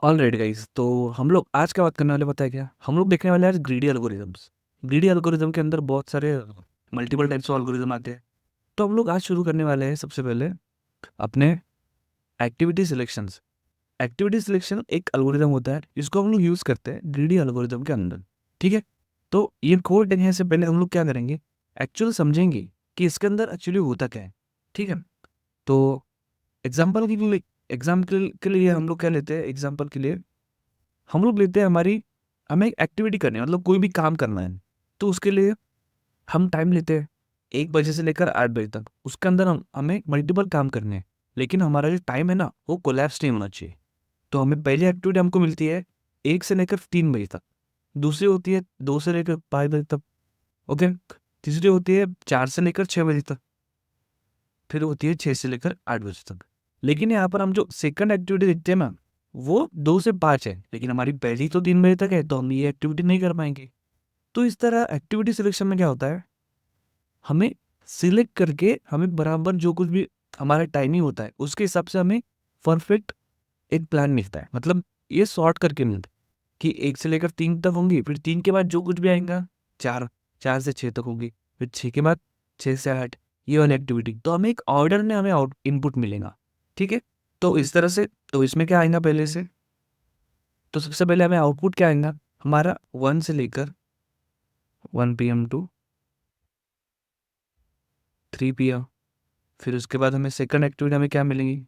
Alright guys, तो हम लोग आज क्या बात करने वाले पता है क्या? हम लोग देखने वाले हैं आज ग्रीडी एल्गोरिदम्स। ग्रीडी एल्गोरिदम के अंदर बहुत सारे मल्टीपल टाइप्स ऑफ एल्गोरिदम आते हैं। तो हम लोग आज शुरू करने वाले हैं सबसे पहले अपने एक्टिविटी सिलेक्शंस। एक्टिविटी सिलेक्शन एक एल्गोरिदम होता है जिसको हम लोग यूज़ करते हैं ग्रीडी एल्गोरिदम के अंदर। ठीक है, तो ये कोड देखने से पहले हम लोग क्या करेंगे, एक्चुअल समझेंगे कि इसके अंदर एक्चुअली होता क्या है। ठीक है, तो एग्जाम्पल के लिए हम लोग क्या लेते हैं, एग्जाम्पल के लिए हम लोग लेते हैं हमें एक एक्टिविटी करनी है, मतलब कोई भी काम करना है। तो उसके लिए हम टाइम लेते हैं 1 बजे से लेकर 8 बजे तक। उसके अंदर हमें मल्टीपल काम करने हैं, लेकिन हमारा जो टाइम है ना वो कोलैप्स नहीं होना चाहिए। तो हमें पहली एक्टिविटी हमको मिलती है 1 से लेकर 3 बजे तक, दूसरी होती है 2 से लेकर 5 बजे तक, ओके, तीसरी होती है 4 से लेकर 6 बजे तक, फिर होती है 6 से लेकर 8 बजे तक। लेकिन यहाँ पर हम जो सेकंड एक्टिविटी देखते हैं ना, वो 2 से 5 है, लेकिन हमारी पहली तो 3 बजे तक है, तो हम ये एक्टिविटी नहीं कर पाएंगे। तो इस तरह एक्टिविटी सिलेक्शन में क्या होता है, हमें सिलेक्ट करके हमें बराबर जो कुछ भी हमारा टाइमिंग होता है उसके हिसाब से हमें परफेक्ट एक प्लान मिलता है। मतलब ये सॉर्ट करके मिलता है कि 1 से लेकर 3 तक होंगी, फिर 3 के बाद जो कुछ भी आएगा, 4 4 से 6 तक होगी, फिर 6 के बाद 6 से 8, ये वाली एक्टिविटी। तो हमें एक ऑर्डर में हमें आउट इनपुट मिलेगा। ठीक है, तो इस तरह से, तो इसमें क्या आएगा पहले से, तो सबसे पहले हमें आउटपुट क्या आएगा हमारा 1 से लेकर 1 PM टू 3 PM। फिर उसके बाद हमें सेकंड एक्टिविटी हमें क्या मिलेंगी,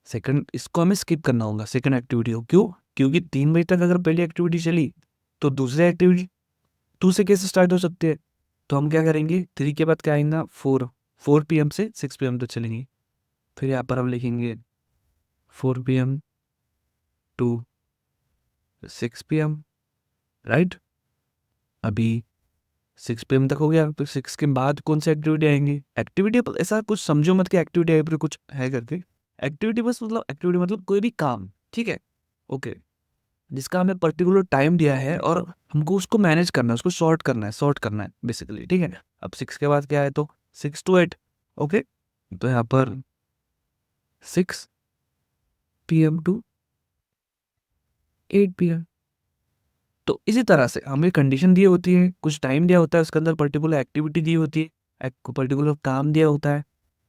सेकंड इसको हमें स्किप करना होगा सेकंड एक्टिविटी को। क्यों? क्योंकि 3 बजे तक अगर पहली एक्टिविटी चली तो दूसरी एक्टिविटी 2 से कैसे स्टार्ट हो सकती है। तो हम क्या करेंगे, 3 के बाद क्या आएगा, 4 PM से 6 PM तक चलेंगे। फिर यहाँ पर हम लिखेंगे 4 PM टू 6 PM, राइट। अभी 6 PM तक हो गया, तो 6 के बाद कौन सी एक्टिविटी आएंगी, एक्टिविटी ऐसा कुछ समझो मत कि एक्टिविटी है फिर कुछ है करके। एक्टिविटी बस मतलब एक्टिविटी मतलब कोई भी काम, ठीक है, ओके, जिसका हमें पर्टिकुलर टाइम दिया है और हमको उसको मैनेज करना है, उसको सॉर्ट करना है बेसिकली। ठीक है, अब 6 के बाद क्या है, तो 6 to 8, ओके। तो यहाँ पर 6 PM टू 8 PM। तो इसी तरह से हमें कंडीशन दी होती है, कुछ टाइम दिया होता है, उसके अंदर पर्टिकुलर एक्टिविटी दी होती है, एक पर्टिकुलर काम दिया होता है,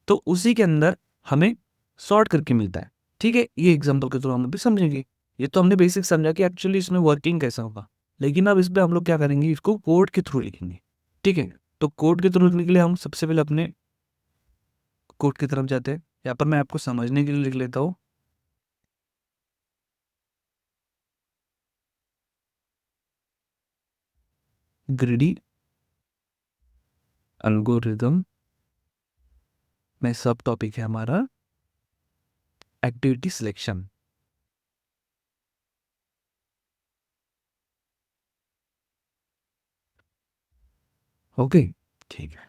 तो उसी के अंदर हमें सॉर्ट करके मिलता है। ठीक है, ये एग्जांपल के थ्रू हम अभी समझेंगे। ये तो हमने बेसिक समझा कि एक्चुअली इसमें वर्किंग कैसा होगा, लेकिन अब इस पे हम लोग क्या करेंगे, इसको कोड के थ्रू लिखेंगे। ठीक है, तो कोड के थ्रू लिखने के लिए हम सबसे पहले अपने कोड की तरफ जाते हैं। यहाँ पर मैं आपको समझने के लिए लिख लेता हूँ, ग्रीडी एल्गोरिदम में सब टॉपिक है हमारा एक्टिविटी सिलेक्शन। ओके, ठीक है।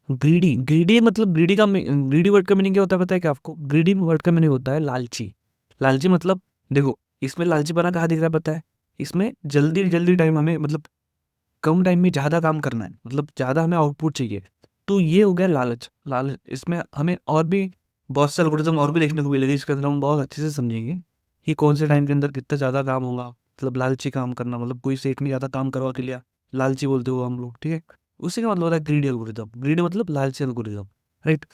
ग्रीडी ग्रीडी मतलब ग्रीडी वर्ड का मीनिंग क्या होता है पता है क्या आपको? ग्रीडी वर्ड का मीनिंग होता है लालची। लालची मतलब, देखो इसमें लालचीपना कहाँ दिख रहा है पता है, इसमें जल्दी जल्दी टाइम हमें, मतलब कम टाइम में ज़्यादा काम करना है, मतलब ज़्यादा हमें आउटपुट चाहिए। तो ये हो गया लालच। लालच इसमें हमें और भी बहुत से एल्गोरिदम और भी देखने को मिलेगी, इसके अंदर हम बहुत अच्छे से समझेंगे कि कौन से टाइम के अंदर कितना ज़्यादा काम होगा। मतलब लालची काम करना, मतलब कोई सेठ ने ज़्यादा काम करवा के लिया, लालची बोलते हो हम लोग। ठीक है, उसी का मतलब होता है ग्रीडी एल्गोरिदम। ग्रीडी मतलब लालची एल्गोरिदम, राइट।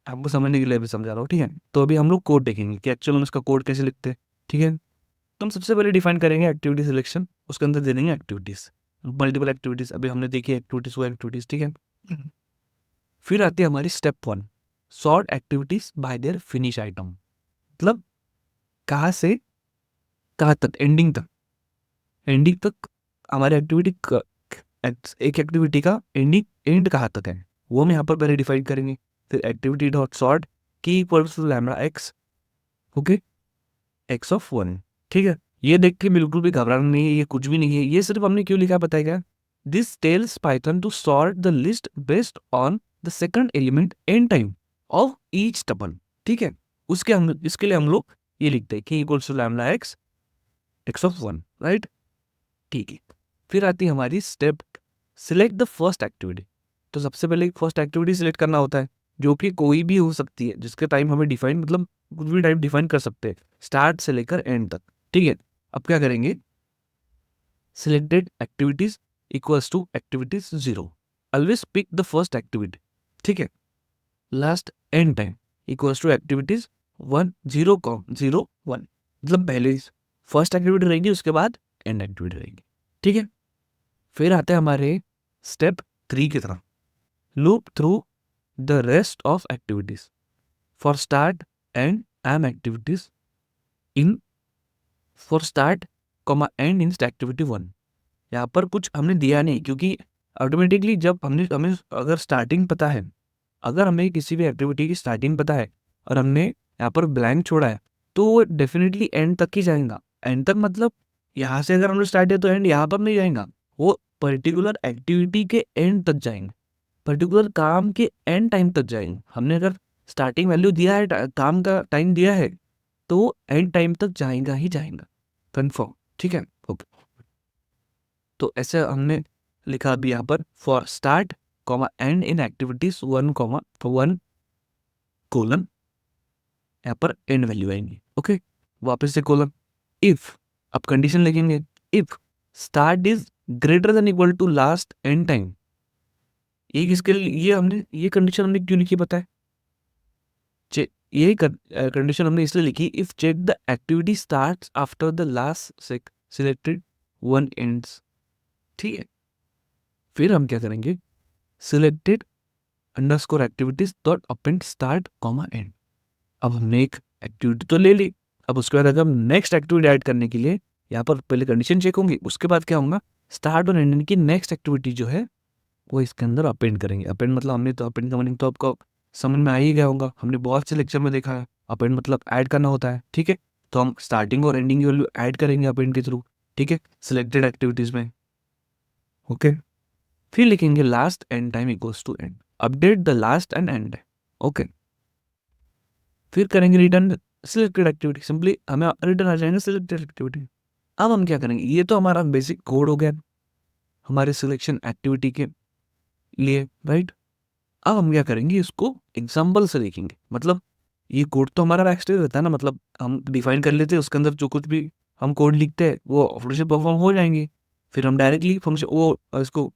आपको समझने के लिए भी समझा रहा हूँ, ठीक है। तो अभी हम लोग कोड देखेंगे कि एक्चुअल में उसका कोड कैसे लिखते हैं। ठीक है, तो हम सबसे पहले डिफाइन करेंगे एक्टिविटी सिलेक्शन, उसके अंदर दे देंगे एक्टिविटीज़, मल्टीपल एक्टिविटीज़। अभी हमने देखी एक्टिविटीज़ वो एक्टिविटीज़, ठीक है। फिर आती है हमारी step 1, sort activities bye there finish item. मतलब कहाँ से कहाँ तक, एंडिंग तक हमारी एक एक्टिविटी का एंड कहाँ तक है, वो हम यहाँ पर पहले डिफाइन करेंगे। फिर activity dot sort key equals to lambda x, okay, x(1). ठीक है, ये देख के बिल्कुल भी घबराना नहीं है, ये कुछ भी नहीं है। ये सिर्फ हमने क्यों लिखा है पता है क्या? This tells Python to sort the list based on the second element end time of each tuple. ठीक है, उसके हम इसके लिए हम लोग ये लिखते हैं कि equals to lambda x x(1), right. ठीक है, फिर आती है हमारी step, select the first activity. तो सबसे पहले फर्स्ट एक्टिविटी सिलेक्ट करना होता है। जो कि कोई भी हो सकती है, जिसके टाइम हमें डिफाइन मतलब कुछ भी टाइम डिफाइन कर सकते हैं, स्टार्ट से लेकर एंड तक। ठीक है, अब क्या करेंगे, selected activities equals to activities 0, always pick the first activity. ठीक है, last end time equals to activities 1 0 0 1, मतलब पहले फर्स्ट एक्टिविटी रहेगी, उसके बाद एंड एक्टिविटी रहेगी। ठीक है, फिर आते हैं हमारे स्टेप 3 की तरफ, loop through the rest of activities for start end in activities in for start comma end in activity 1। यहाँ पर कुछ हमने दिया नहीं, क्योंकि ऑटोमेटिकली जब हमें अगर स्टार्टिंग पता है, अगर हमें किसी भी एक्टिविटी की स्टार्टिंग पता है और हमने यहाँ पर ब्लैंक छोड़ा है, तो वो डेफिनेटली एंड तक ही जाएगा। एंड तक मतलब यहाँ से अगर हमने स्टार्ट है तो एंड यहाँ पर नहीं जाएगा, वो पर्टिकुलर एक्टिविटी के एंड तक जाएंगे, पर्टिकुलर काम के एंड टाइम तक जाएंगे। हमने अगर स्टार्टिंग वैल्यू दिया है, काम का टाइम दिया है, तो एंड टाइम तक जाएगा ही जाएगा, कन्फर्म। ठीक है, ओके। तो ऐसे हमने लिखा अभी यहाँ पर for start comma end in activities 1 कोलन, यहाँ पर एंड वैल्यू आएंगी। ओके, वापस से कोलन, इफ, अब कंडीशन लिखेंगे, if start is greater than equal to last end time. ये किसके लिए, ये हमने ये कंडीशन हमने क्यों लिखी पता है, यही कंडीशन हमने इसलिए लिखी, if check the activity starts after the last selected 1 ends. ठीक है, फिर हम क्या करेंगे, selected underscore activities dot append start comma end. अब हमने एक एक्टिविटी तो ले ली, अब उसके बाद अगर हम नेक्स्ट एक्टिविटी ऐड करने के लिए यहाँ पर पहले कंडीशन चेक होंगी, उसके बाद क्या होगा, स्टार्ट और एंड की नेक्स्ट एक्टिविटी जो है वो इसके अंदर अपेंड करेंगे। अपेंड मतलब हमने तो अपेंड का मीनिंग तो आपको समझ में आ ही गया होगा, हमने बहुत से लेक्चर में देखा है, अपेंड मतलब ऐड करना होता है। ठीक है, तो हम स्टार्टिंग और एंडिंग की वैल्यू ऐड करेंगे अपेंड के थ्रू। ठीक है, सिलेक्टेड एक्टिविटीज में। ओके, फिर लिखेंगे last end time equals to end, update the last end end. Okay, फिर करेंगे रिटर्न सिलेक्टेड एक्टिविटी, सिंपली हमें रिटर्न आ जाएंगे सिलेक्टेड एक्टिविटी। अब हम क्या करेंगे, ये तो हमारा बेसिक कोड हो गया हमारे सिलेक्शन एक्टिविटी के लिए, राइट। अब हम क्या करेंगे, इसको एग्जाम्पल से लिखेंगे, मतलब ये कोड तो हमारा बैकस्टेज रहता है ना, मतलब हम डिफाइन कर लेते हैं, उसके अंदर जो कुछ भी हम कोड लिखते हैं वो ऑपरेशन परफॉर्म हो जाएंगे। फिर हम डायरेक्टली फंक्शन वो उसको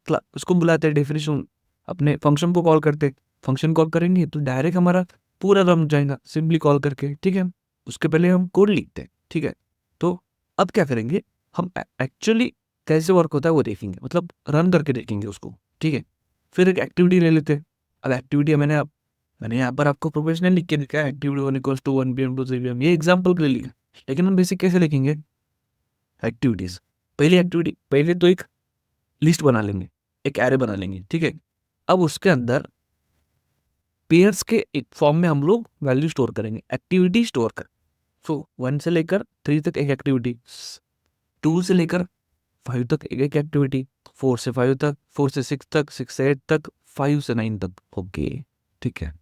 बुलाते हैं, डेफिनेशन अपने फंक्शन को कॉल करते हैं, फंक्शन कॉल करेंगे तो डायरेक्ट हमारा पूरा रन जाएगा सिंपली कॉल करके। ठीक है, उसके पहले हम कोड लिखते हैं। ठीक है, तो अब क्या करेंगे, हम एक्चुअली कैसे वर्क होता है वो देखेंगे, मतलब रन करके देखेंगे उसको। ठीक है, फिर एक एक्टिविटी ले लेते हैं। अब एक्टिविटी मैंने यहाँ पर आपको प्रोफेशनल लिख के दिखा है, activity 1 equals to 1 PM to 3 PM, ये एग्जाम्पल के लिए लिखा, लेकिन हम बेसिक कैसे लिखेंगे एक्टिविटीज। पहले तो एक लिस्ट बना लेंगे, एक एरे बना लेंगे। ठीक है, अब उसके अंदर पेयर्स के एक फॉर्म में हम लोग वैल्यू स्टोर करेंगे, एक्टिविटी स्टोर कर। सो 1 से लेकर 3 तक एक एक्टिविटी, 2 से लेकर 5 तक एक एक्टिविटी, 4 से 5 तक, 4 से 6 तक, 6 से 8 तक, 5 से 9 तक। ओके, ठीक है,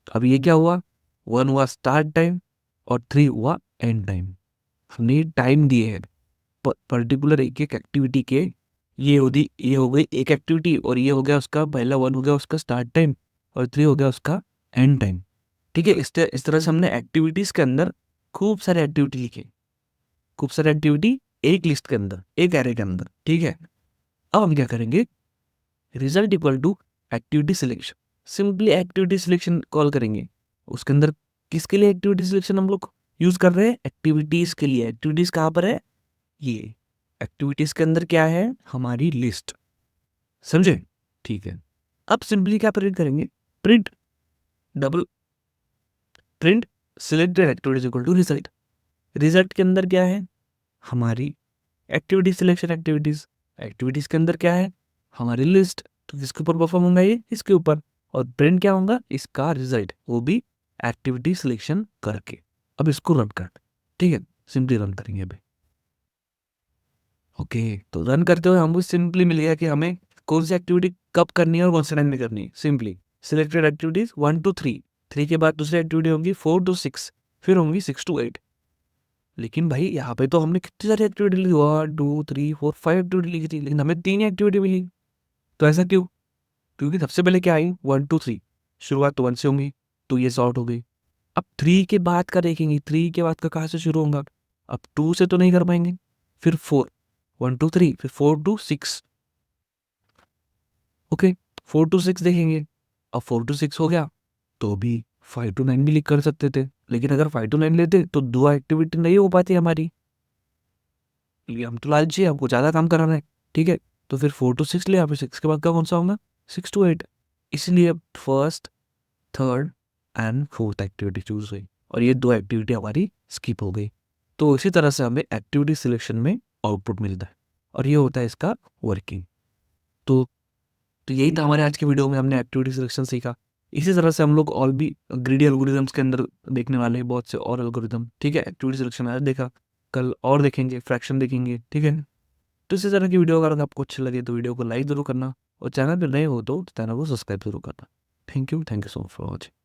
अब ये क्या हुआ, 1 हुआ स्टार्ट टाइम और 3 हुआ एंड टाइम। हमने टाइम दिए हैं पर्टिकुलर एक एक एक्टिविटी के, ये हो गई एक एक्टिविटी, और ये हो गया उसका पहला 1 हो गया उसका स्टार्ट टाइम और 3 हो गया उसका एंड टाइम। ठीक है, इस तरह से हमने एक्टिविटीज के अंदर खूब सारे एक्टिविटी लिखे, खूब सारे एक्टिविटी एक लिस्ट के अंदर, एक एरे के अंदर। ठीक है, अब हम क्या करेंगे, result equal to activity selection, simply activity selection call करेंगे। उसके अंदर किसके लिए एक्टिविटी सिलेक्शन हम लोग यूज कर रहे हैं, एक्टिविटीज के लिए। एक्टिविटीज कहाँ पर है, ये एक्टिविटीज के अंदर क्या है, हमारी लिस्ट, समझे। ठीक है, अब सिंपली क्या प्रिंट करेंगे, print selected activities equal to result. Result के अंदर क्या है, हमारी एक्टिविटी सिलेक्शन एक्टिविटीज के अंदर क्या है, हमारी लिस्ट। तो किसके ऊपर परफॉर्म होगा, ये इसके ऊपर, और प्रिंट क्या होगा, इसका रिजल्ट, वो भी एक्टिविटी सिलेक्शन करके। अब इसको रन कर, ठीक है, सिंपली रन करेंगे अभी। ओके, तो रन करते हुए हमको सिंपली मिल गया कि हमें कौन सी एक्टिविटी कब करनी है और कौन से टाइम में करनी है। सिंपली सिलेक्टेड एक्टिविटीज 1 to 3, 3 के बाद दूसरी एक्टिविटी होंगी 4 to 6, फिर होंगी 6 to 8। लेकिन भाई यहाँ पे तो हमने कितनी सारी एक्टिविटी ली, 1 2 3 4 5 एक्टिविटी लिखी थी, लेकिन हमें 3 एक्टिविटी मिली। तो ऐसा क्यों, क्योंकि सबसे पहले क्या आई 1 to 3, शुरुआत तो 1 से होंगी, तो ये सॉर्ट हो गई। अब 3 के बाद का देखेंगे, 3 के बाद का कहाँ से शुरू होगा? अब 2 से तो नहीं कर पाएंगे, फिर 4, 1 2 3, फिर 4 टू 6। ओके, 4 टू 6 देखेंगे। अब 4 टू 6 हो गया, तो भी 5 टू 9 भी लिख कर सकते थे, लेकिन अगर 5 टू 9 लेते तो 2 एक्टिविटी नहीं हो पाती हमारी, क्योंकि हम तो लालची है, हमको ज़्यादा काम कराना है। ठीक है, तो फिर 4 टू 6 लिया, फिर 6 के बाद का कौन सा होगा? 6 टू 8। इसलिए first, third and fourth activity choose हुई, और ये 2 एक्टिविटी हमारी स्किप हो गई। तो इसी तरह से हमें एक्टिविटी सिलेक्शन में आउटपुट मिलता है, और ये होता है इसका वर्किंग। तो यही था हमारे आज के वीडियो में, हमने एक्टिविटी सिलेक्शन सीखा। इसी तरह से हम लोग और भी ग्रीडी एल्गोरिथम्स के अंदर देखने वाले हैं, बहुत से और एल्गोरिथम। ठीक है, एक्टिविटी सिलेक्शन आज देखा, कल और देखेंगे, फ्रैक्शन देखेंगे। ठीक है, तो इसी तरह की वीडियो अगर आपको अच्छी लगे तो वीडियो को लाइक जरूर करना, और चैनल पर नए हो तो चैनल को सब्सक्राइब जरूर करना। Thank you so much for watching.